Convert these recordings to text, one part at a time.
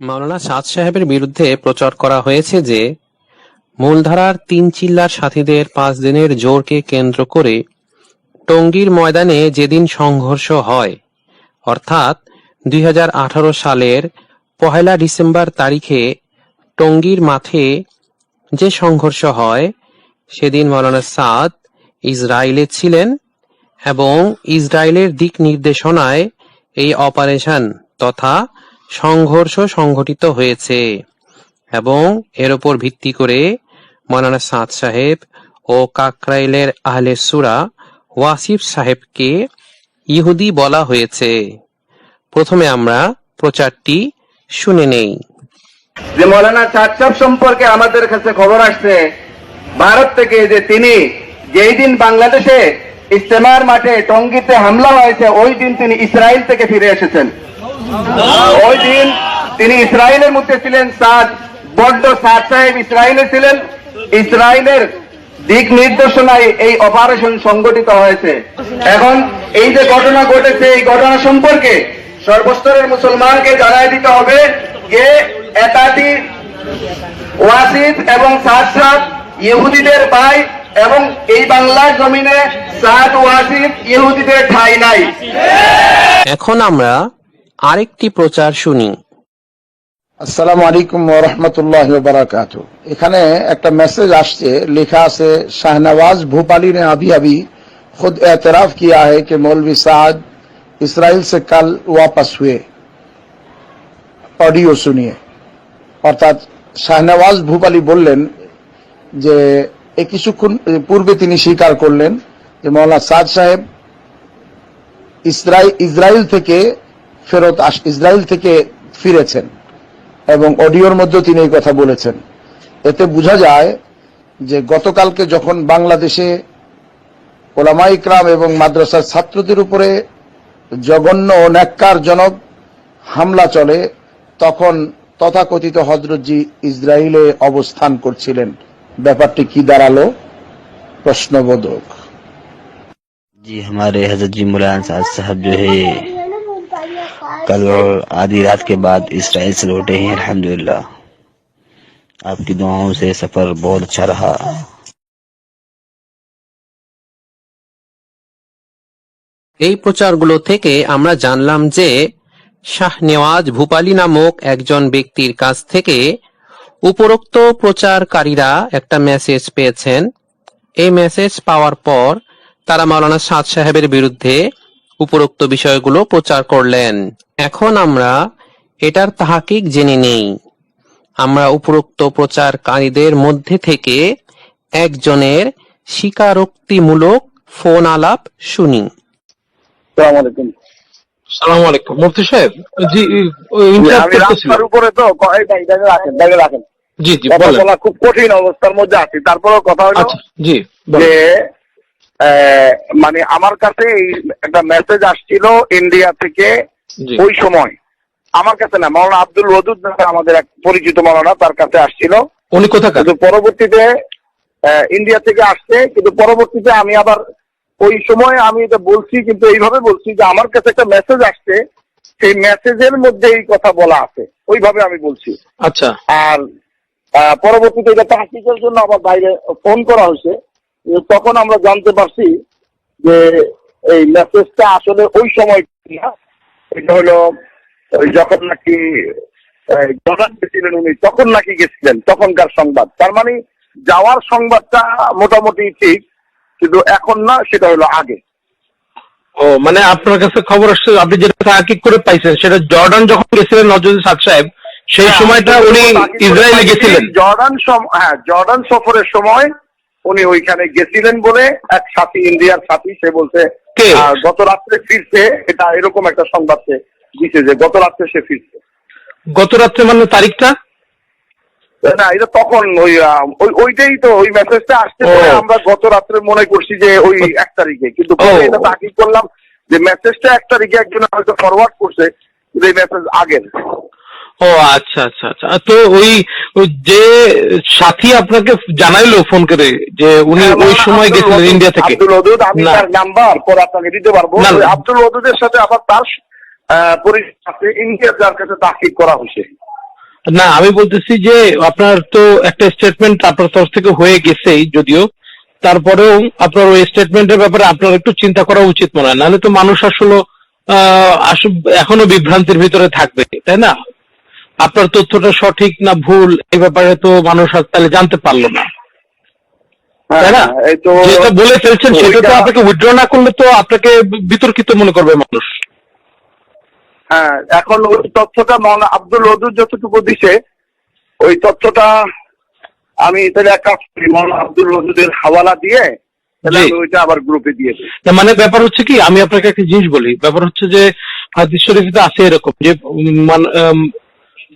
মাওলানা সাদ সাহেবের বিরুদ্ধে প্রচার করা হয়েছে যে মূলধারার তিন চিল্লার সাথীদের ৫ দিনের জোরকে কেন্দ্র করে টঙ্গীর ময়দানে যেদিন সংঘর্ষ হয়, অর্থাৎ ২০১৮ সালের ১লা ডিসেম্বর তারিখে টঙ্গীর মাঠে যে সংঘর্ষ হয়, সেদিন মাওলানা সাদ ইসরায়েলে ছিলেন এবং ইসরায়েলের দিক নির্দেশনায় এই অপারেশন তথা সংঘর্ষ সংঘটিত হয়েছে এবং এর উপর ভিত্তি করে মাওলানা সাদ সাহেব ও কাকরাইলের আহলে সূরা ওয়াসিফ সাহেবকে ইহুদি বলা হয়েছে। প্রথমে আমরা প্রচারটি শুনে নেই। যে মৌলানা সাদ সাহেব সম্পর্কে আমাদের কাছে খবর আসছে ভারত থেকে, যে তিনি যেই দিন বাংলাদেশে ইজতেমার মাঠে টঙ্গীতে হামলা হয়েছে ওই দিন তিনি ইসরায়েল থেকে ফিরে এসেছেন। ওই দিন তিনি ইসরায়েলের মধ্যে ছিলেন। সাদ সাহেব ইসরায়েলে ছিলেন। ইসরায়েলের দিক নির্দেশনায় এই অপারেশন সংগঠিত হয়েছে। এখন এই যে ঘটনা ঘটেছে, এই ঘটনা সম্পর্কে সর্বস্তরের মুসলমানকে জানাই দিতে হবে যে একাধিক ওয়াসিফ এবং সাদ সাহেব ইহুদিদের ভাই এবং এই বাংলার জমিনে সাদ ওয়াসিফ ইহুদিদের ঠাঁই নাই। এখন আমরা আরেকটি প্রচার শুনি। আসসালামু আলাইকুম ওয়া রাহমাতুল্লাহি ওয়া বারাকাতুহু। এখানে একটা মেসেজ আসছে, লেখা আছে শাহনवाज भूपाली ने अभी खुद एतराफ किया है कि मौलवी साद इसराइल से कल वापस हुए। ऑडियो सुनिए। অর্থাৎ শাহনवाज भूपाली বললেন যে এই কিছুক্ষণ পূর্বে তিনি স্বীকার করলেন যে মাওলানা সাদ সাহেব ইসরায়েল থেকে ফিরেছেন এবং অডিওর মধ্যে তিনি এই কথা বলেছেন। এতে বোঝা যায় যে গতকালকে যখন বাংলাদেশে ওলামা ইকরাম এবং মাদ্রাসার ছাত্রদের উপরে জঘন্য ও ন্যাক্কারজনক হামলা চলে, তখন তথাকথিত হযরতজি ইসরায়েলে অবস্থান করছিলেন। ব্যাপারটি কি দাঁড়ালো? প্রশ্নবোধক। जी हमारे हजरत जी मौलाना साद साहब जो है कल और आधी रात के बाद इसराइल से लौटे हैं। अल्हम्दुलिल्लाह, आपकी दुआओं से सफर बहुत अच्छा रहा। এই প্রচারগুলো থেকে আমরা জানলাম যে শাহনেওয়াজ ভূপালী নামক একজন ব্যক্তির কাছ থেকে উপরোক্ত প্রচারকারীরা একটা মেসেজ পেয়েছেন। এই মেসেজ পাওয়ার পর তারা মাওলানা সাদ সাহেবের বিরুদ্ধে উপরোক্ত বিষয়গুলো প্রচার করলেন। এখন আমরা এটার তাহকিক জেনে নেই। আমরা উপরোক্ত প্রচারকারীদের মধ্যে থেকে একজনের স্বীকারোক্তিমূলক ফোন আলাপ শুনি। সালাম আলাইকুম মুফতি সাহেব। জি, আমি রাস্তার উপরে তো রাখেন। জি জি বলেন। খুব কঠিন অবস্থার মধ্যে আছি, তারপরেও কথা হলো জি যে মানে আমার কাছে একটা মেসেজ আসছিল ইন্ডিয়া থেকে। ওই সময় আমার কাছে না, মাওলানা আব্দুল ওয়াদুদ আমাদের এক পরিচিত মাওলানা, তার কাছে আসছিল। উনি কোথাকার? কিন্তু পরবর্তীতে ইন্ডিয়া থেকে আসছে, কিন্তু পরবর্তীতে আমি আবার ওই সময় আমি এটা বলছি, কিন্তু এইভাবে বলছি যে আমার কাছে একটা মেসেজ আসছে, সেই মেসেজের মধ্যে এই কথা বলা আছে, ওইভাবে আমি বলছি। আচ্ছা। আর পরবর্তীতে এটা তাহকিকের জন্য আবার বাইরে ফোন করা হয়েছে। তখন আমরা জানতে পারছি যে এই মেসেজটা আসলে ওই সময় না, এটা হলো যখন নাকি জর্ডান গেছিলেন উনি, তখন নাকি গেছিলেন, তখনকার সংবাদ। তার মানে যাওয়ার সংবাদটা মোটামুটি ঠিক, কিন্তু এখন না, সেটা হলো আগে। ও মানে আপনার কাছে খবর আসছে, আপনি যেটা তাহকিক করে পাইছেন সেটা জর্ডান যখন গেছিলেন নজরুল সাদ সাহেব, সেই সময়টা উনি ইসরায়েলে গেছিলেন। জর্ডান সফরের সময় উনি ওইখানে গেছিলেন বলে এক সাথী, ইন্ডিয়ার সাথী, সে বলছে গত রাত্রে ফিরছে। এটা এরকম একটা সংবাদ সে দিচ্ছে যে গত রাত্রে সে ফিরছে। গত রাত্রে মানে তারিখটা না, এটা তখন ওইটাই তো, ওই মেসেজটা আসতে পরে আমরা গত রাত্রে মনে করছি যে ওই 1 তারিখে, কিন্তু এটা তাকিদ করলাম যে মেসেজটা 1 তারিখে একজন হয়তো ফরওয়ার্ড করছে, কিন্তু এই মেসেজ আগের। ও আচ্ছা আচ্ছা আচ্ছা। তো ওই যে সাথী আপনাকে জানাইলো ফোন করে যে উনি ওই সময় গেছিলেন ইন্ডিয়া থেকে? আব্দুল ওয়াদুদ, আমি তার নাম্বার পরে আপনাকে দিতে পারবো। আব্দুল ওয়াদুদের সাথে আবার তার পরিচয় ইন্ডিয়া, যার কাছে তাহকিক করা হয়েছে। না, আমি বলতেছি যে আপনার তো একটা স্টেটমেন্ট আপনার তরফ থেকে হয়ে গেছেই যদিও, তারপরেও আপনার ওই স্টেটমেন্টের ব্যাপারে আপনার একটু চিন্তা করা উচিত মনে হয়, নাহলে তো মানুষ আসলে এখনো বিভ্রান্তির ভিতরে থাকবে, তাই না? আপনার তথ্যটা সঠিক না ভুল এই ব্যাপারে তো মানুষ আর তাহলে জানতে পারলো না, তাই না? এই তো যেটা বলে ফেলছেন সেটা তো ওইটা- আপনাকে উইথড্র না করলে তো আপনাকে বিতর্কিত মনে করবে মানুষ। হ্যাঁ, এখন ওই তথ্যটা মৌলানা আব্দুল ওদুদ যতটুকু দিছে ওই তথ্যটা আমি তাহলে এক কাজ করি, মৌলানা আব্দুল ওদুদের হাওয়ালা দিয়ে তাহলে জি। আমি ওইটা আবার গ্রুপে দিয়ে দিই। না, মানে ব্যাপার হচ্ছে কি, আমি আপনাকে একটা জিনিস বলি, ব্যাপার হচ্ছে যে হাদিস শরীফে আছে এরকম যে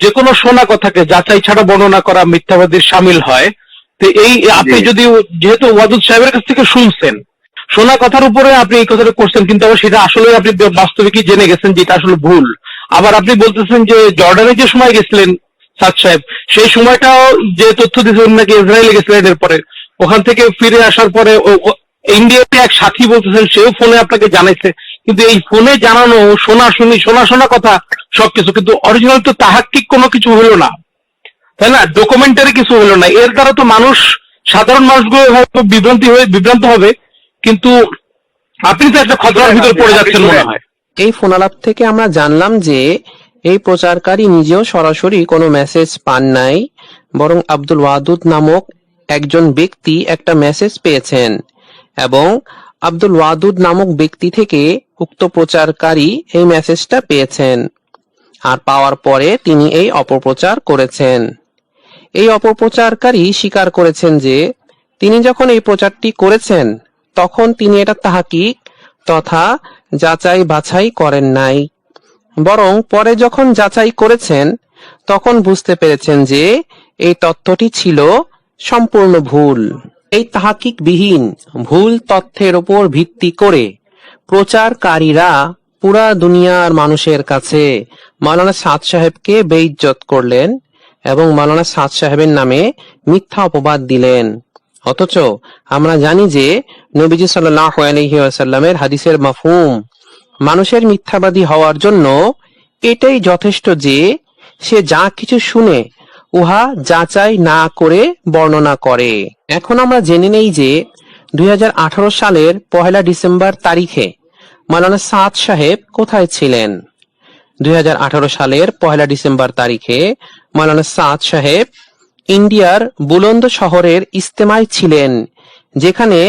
যে কোনো শোনা কথাকে যাচাই ছাড়া বর্ণনা করা মিথ্যাবাদীর সামিল হয়। তো এই আপনি জি। যদি যেহেতু ওয়াদুদ সাহেবের কাছ থেকে শুনছেন, শোনা কথার উপরে আপনি এই কথাটা করছেন, কিন্তু আবার সেটা আসলে আপনি বাস্তবে কি জেনে গেছেন যে এটা আসলে ভুল। আবার আপনি বলতেছেন যে জর্ডানে যে সময় গেছিলেন সাদ সাহেব, সেই সময়টাও যে তথ্য দিয়েছেন নাকি ইসরায়েলে গেছিলেন, এরপরে ওখান থেকে ফিরে আসার পরে ইন্ডিয়াতে এক সাথী বলতেছেন সেও ফোনে আপনাকে জানাইছে, কিন্তু এই ফোনে জানানো শোনা শোনা কথা সবকিছু, কিন্তু অরিজিনাল তো তাহাক্কিক কোনো কিছু হলো না, তাই না? ডকুমেন্টারি কিছু হলো না। এর দ্বারা তো মানুষ, সাধারণ মানুষগুলো হয়তো বিভ্রান্ত হবে, কিন্তু আপনি তো একটা খতরার ভিতর পড়ে যাচ্ছেন মনে হয়। এই ফোনালাপ থেকে আমরা জানলাম যে এই প্রচারকারী নিজেও সরাসরি কোনো মেসেজ পান নাই, বরং আব্দুল ওয়াদুদ নামক একজন ব্যক্তি একটা মেসেজ পেয়েছেন এবং আব্দুল ওয়াদুদ নামক ব্যক্তি থেকে উক্ত প্রচারকারী এই মেসেজটা পেয়েছেন, আর পাওয়ার পরে তিনি এই অপপ্রচার করেছেন। এই অপপ্রচারকারী স্বীকার করেছেন যে তিনি যখন এই প্রচারটি করেছেন তখন তিনি এটা তাহাকিক তথা যাচাই বাছাই করেন নাই, বরং পরে যখন যাচাই করেছেন তখন বুঝতে পেরেছেন যে এই তথ্যটি ছিল সম্পূর্ণ ভুল। এই তাহাকিকবিহীন ভুল তথ্যের উপর ভিত্তি করে প্রচারকারীরা পুরা দুনিয়ার মানুষের কাছে মাওলানা সাদ সাহেবকে বেইজ্জত করলেন এবং মাওলানা সাদ সাহেবের নামে মিথ্যা অপবাদ দিলেন। অথচ আমরা জানি যে নবীজি সাল্লাল্লাহু আলাইহি ওয়াসাল্লামের হাদিসের মাফহুম মানুষের মিথ্যাবাদী হওয়ার জন্য এটাই যথেষ্ট যে সে যা কিছু শুনে উহা যাচাই না করে বর্ণনা করে। এখন আমরা জেনে নেই যে 2018 সালের 1 ডিসেম্বর তারিখে মাওলানা সাদ সাহেব কোথায় ছিলেন। 2018 সালের 1 ডিসেম্বর তারিখে মাওলানা সাদ সাহেব ইন্ডিয়ার বুলন্দ শহরের ইজতেমায় ছিলেন, যেখানে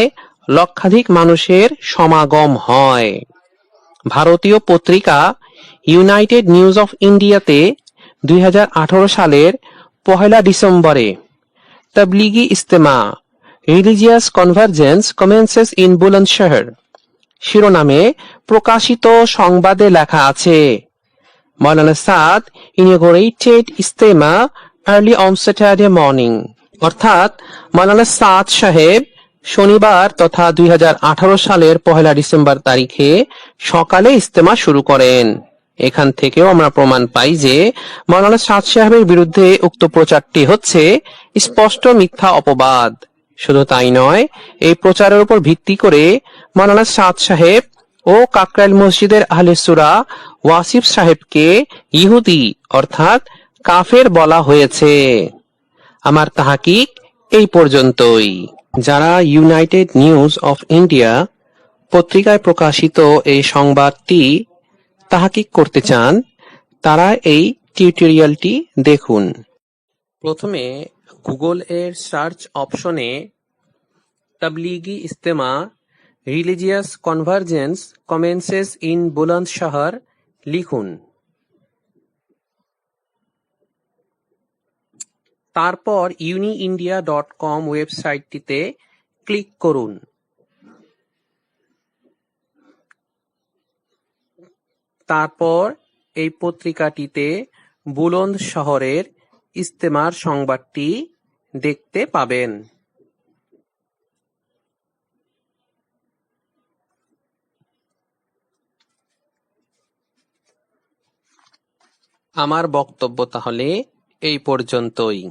লক্ষাধিক মানুষের সমাগম হয়। ভারতীয় পত্রিকা ইউনাইটেড নিউজ অফ ইন্ডিয়াতে 2018 সালের 1 ডিসেম্বরে তবলিগি ইজতেমা রিলিজিয়াস কনভার্জেন্স কমেন্সেস ইন বুলন্দশহর শিরোনামে প্রকাশিত সংবাদে লেখা আছে, মাওলানা সাদ inaugurated Ijtema early on Saturday morning, অর্থাৎ মাওলানা সাদ সাহেব শনিবার তথা 2018 সালের 1 ডিসেম্বর তারিখে সকালে ইজতেমা শুরু করেন। এখান থেকেও আমরা প্রমাণ পাই যে মাওলানা সাদ সাহেবের বিরুদ্ধে উক্ত প্রচারটি হচ্ছে স্পষ্ট মিথ্যা অপবাদ। শুধু তাই নয়, এই প্রচারের উপর ভিত্তি করে মাওলানা সাদ সাহেব ও কাকরাইল মসজিদের আহলে সূরা ওয়াসিফ সাহেবকে ইহুদি অর্থাৎ কাফের বলা হয়েছে। আমার তাহাকিক এই পর্যন্তই। যারা ইউনাইটেড নিউজ অফ ইন্ডিয়া পত্রিকায় প্রকাশিত এই সংবাদটি তাহাকিক করতে চান তারা এই টিউটোরিয়ালটি দেখুন। প্রথমে গুগল এর সার্চ অপশনে তবলিগি ইজতেমা রিলিজিয়াস কনভার্জেন্স কমেন্সেস ইন বুলন্দশহর লিখুন। তারপর uniindia.com ওয়েবসাইটটিতে ক্লিক করুন। তারপর এই পত্রিকাটিতে বুলন্দ শহরের ইজতেমার সংবাদটি দেখতে পাবেন। আমার বক্তব্য তাহলে এই পর্যন্তই।